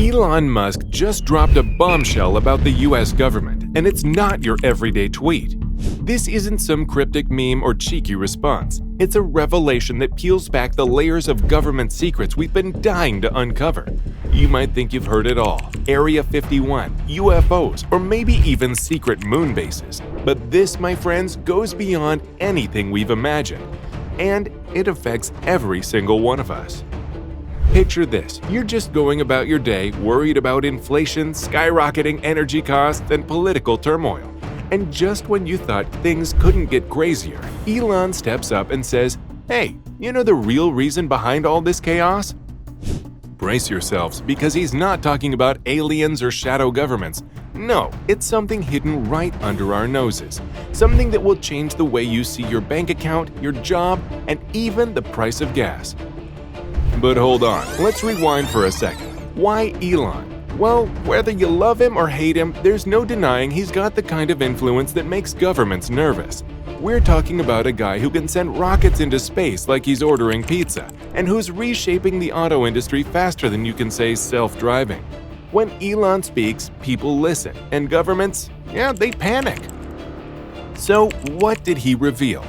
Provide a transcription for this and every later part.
Elon Musk just dropped a bombshell about the US government, and it's not your everyday tweet. This isn't some cryptic meme or cheeky response. It's a revelation that peels back the layers of government secrets we've been dying to uncover. You might think you've heard it all: Area 51, UFOs, or maybe even secret moon bases. But this, my friends, goes beyond anything we've imagined. And it affects every single one of us. Picture this: you're just going about your day worried about inflation, skyrocketing energy costs, and political turmoil. And just when you thought things couldn't get crazier, Elon steps up and says, "Hey, you know the real reason behind all this chaos?" Brace yourselves, because he's not talking about aliens or shadow governments. No, it's something hidden right under our noses. Something that will change the way you see your bank account, your job, and even the price of gas. But hold on, let's rewind for a second. Why Elon? Well, whether you love him or hate him, there's no denying he's got the kind of influence that makes governments nervous. We're talking about a guy who can send rockets into space like he's ordering pizza, and who's reshaping the auto industry faster than you can say self-driving. When Elon speaks, people listen, and governments, they panic. So what did he reveal?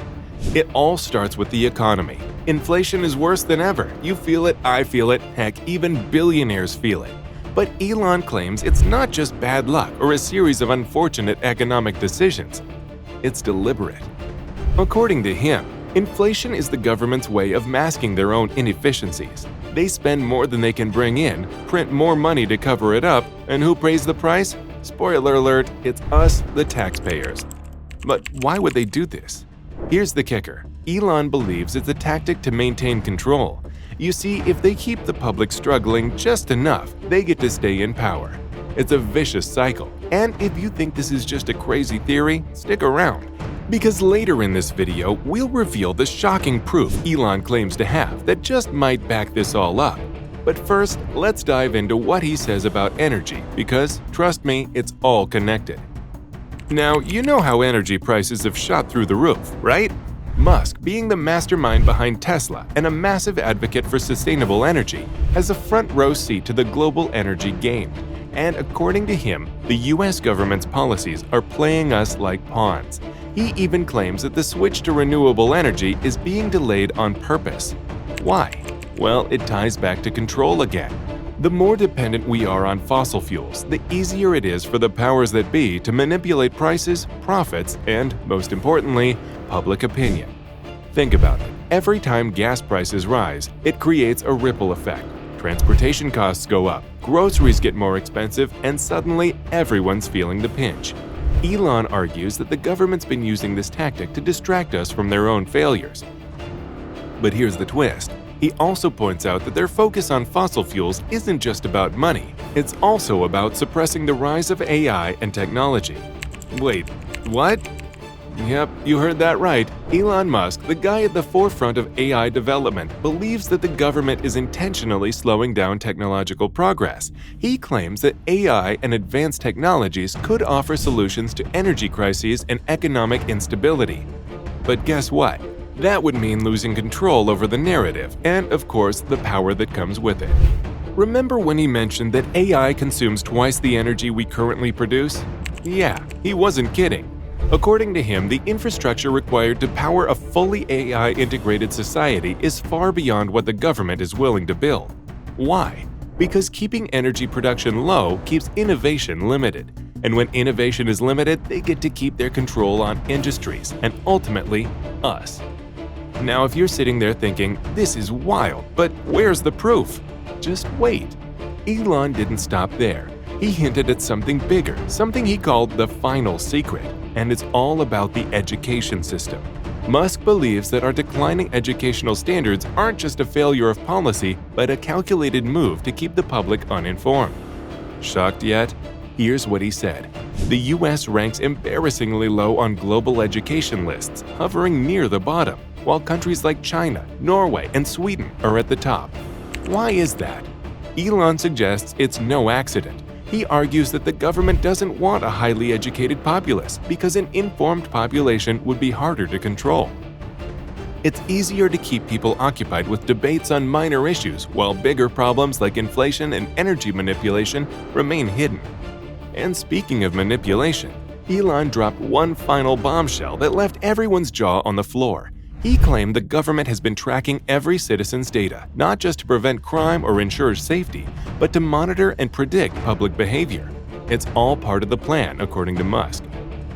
It all starts with the economy. Inflation is worse than ever. You feel it, I feel it, heck, even billionaires feel it. But Elon claims it's not just bad luck or a series of unfortunate economic decisions. It's deliberate. According to him, inflation is the government's way of masking their own inefficiencies. They spend more than they can bring in, print more money to cover it up, and who pays the price? Spoiler alert, it's us, the taxpayers. But why would they do this? Here's the kicker: Elon believes it's a tactic to maintain control. You see, if they keep the public struggling just enough, they get to stay in power. It's a vicious cycle. And if you think this is just a crazy theory, stick around. Because later in this video, we'll reveal the shocking proof Elon claims to have that just might back this all up. But first, let's dive into what he says about energy, because, trust me, it's all connected. Now, you know how energy prices have shot through the roof, right? Musk, being the mastermind behind Tesla and a massive advocate for sustainable energy, has a front-row seat to the global energy game. And according to him, the US government's policies are playing us like pawns. He even claims that the switch to renewable energy is being delayed on purpose. Why? Well, it ties back to control again. The more dependent we are on fossil fuels, the easier it is for the powers that be to manipulate prices, profits, and, most importantly, public opinion. Think about it. Every time gas prices rise, it creates a ripple effect. Transportation costs go up, groceries get more expensive, and suddenly everyone's feeling the pinch. Elon argues that the government's been using this tactic to distract us from their own failures. But here's the twist. He also points out that their focus on fossil fuels isn't just about money. It's also about suppressing the rise of AI and technology. Wait, what? Yep, you heard that right. Elon Musk, the guy at the forefront of AI development, believes that the government is intentionally slowing down technological progress. He claims that AI and advanced technologies could offer solutions to energy crises and economic instability. But guess what? That would mean losing control over the narrative and, of course, the power that comes with it. Remember when he mentioned that AI consumes twice the energy we currently produce? Yeah, he wasn't kidding. According to him, the infrastructure required to power a fully AI-integrated society is far beyond what the government is willing to build. Why? Because keeping energy production low keeps innovation limited. And when innovation is limited, they get to keep their control on industries and ultimately us. Now, if you're sitting there thinking, this is wild, but where's the proof? Just wait. Elon didn't stop there. He hinted at something bigger, something he called the final secret, and it's all about the education system. Musk believes that our declining educational standards aren't just a failure of policy, but a calculated move to keep the public uninformed. Shocked yet? Here's what he said. The US ranks embarrassingly low on global education lists, hovering near the bottom, while countries like China, Norway, and Sweden are at the top. Why is that? Elon suggests it's no accident. He argues that the government doesn't want a highly educated populace because an informed population would be harder to control. It's easier to keep people occupied with debates on minor issues, while bigger problems like inflation and energy manipulation remain hidden. And speaking of manipulation, Elon dropped one final bombshell that left everyone's jaw on the floor. He claimed the government has been tracking every citizen's data, not just to prevent crime or ensure safety, but to monitor and predict public behavior. It's all part of the plan, according to Musk.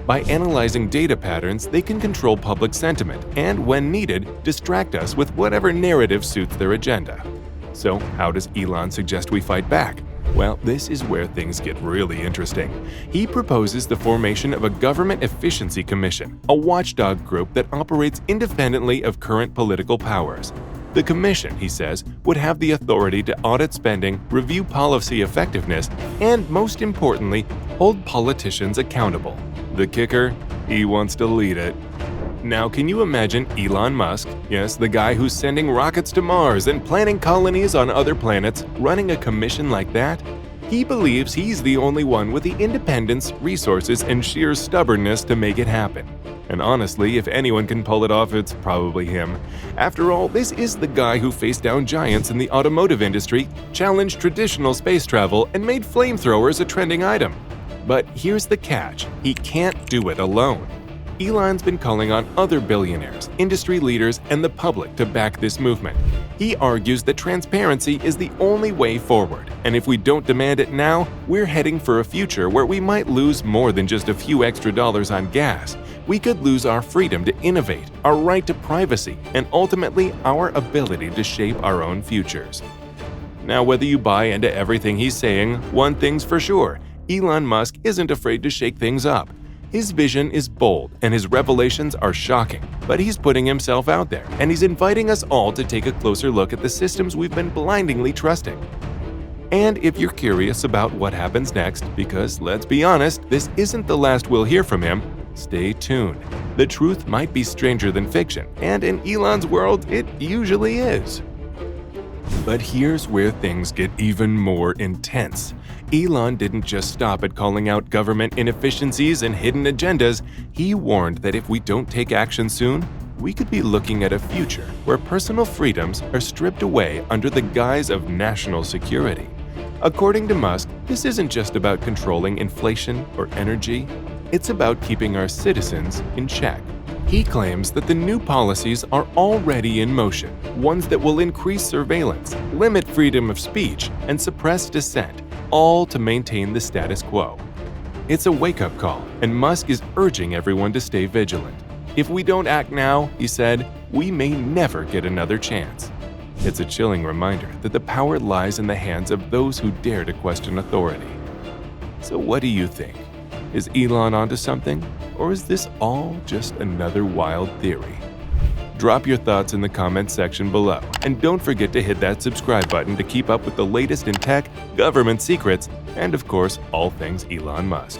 By analyzing data patterns, they can control public sentiment and, when needed, distract us with whatever narrative suits their agenda. So, how does Elon suggest we fight back? Well, this is where things get really interesting. He proposes the formation of a government efficiency commission, a watchdog group that operates independently of current political powers. The commission, he says, would have the authority to audit spending, review policy effectiveness, and, most importantly, hold politicians accountable. The kicker? He wants to lead it. Now, can you imagine Elon Musk, yes, the guy who's sending rockets to Mars and planning colonies on other planets, running a commission like that? He believes he's the only one with the independence, resources, and sheer stubbornness to make it happen. And honestly, if anyone can pull it off, it's probably him. After all, this is the guy who faced down giants in the automotive industry, challenged traditional space travel, and made flamethrowers a trending item. But here's the catch: he can't do it alone. Elon's been calling on other billionaires, industry leaders, and the public to back this movement. He argues that transparency is the only way forward, and if we don't demand it now, we're heading for a future where we might lose more than just a few extra dollars on gas. We could lose our freedom to innovate, our right to privacy, and ultimately our ability to shape our own futures. Now, whether you buy into everything he's saying, one thing's for sure: Elon Musk isn't afraid to shake things up. His vision is bold and his revelations are shocking, but he's putting himself out there and he's inviting us all to take a closer look at the systems we've been blindingly trusting. And if you're curious about what happens next, because let's be honest, this isn't the last we'll hear from him, stay tuned. The truth might be stranger than fiction, and in Elon's world, it usually is. But here's where things get even more intense. Elon didn't just stop at calling out government inefficiencies and hidden agendas. He warned that if we don't take action soon, we could be looking at a future where personal freedoms are stripped away under the guise of national security. According to Musk, this isn't just about controlling inflation or energy. It's about keeping our citizens in check. He claims that the new policies are already in motion, ones that will increase surveillance, limit freedom of speech, and suppress dissent, all to maintain the status quo. It's a wake-up call, and Musk is urging everyone to stay vigilant. If we don't act now, he said, we may never get another chance. It's a chilling reminder that the power lies in the hands of those who dare to question authority. So what do you think? Is Elon onto something, or is this all just another wild theory? Drop your thoughts in the comments section below, and don't forget to hit that subscribe button to keep up with the latest in tech, government secrets, and of course, all things Elon Musk.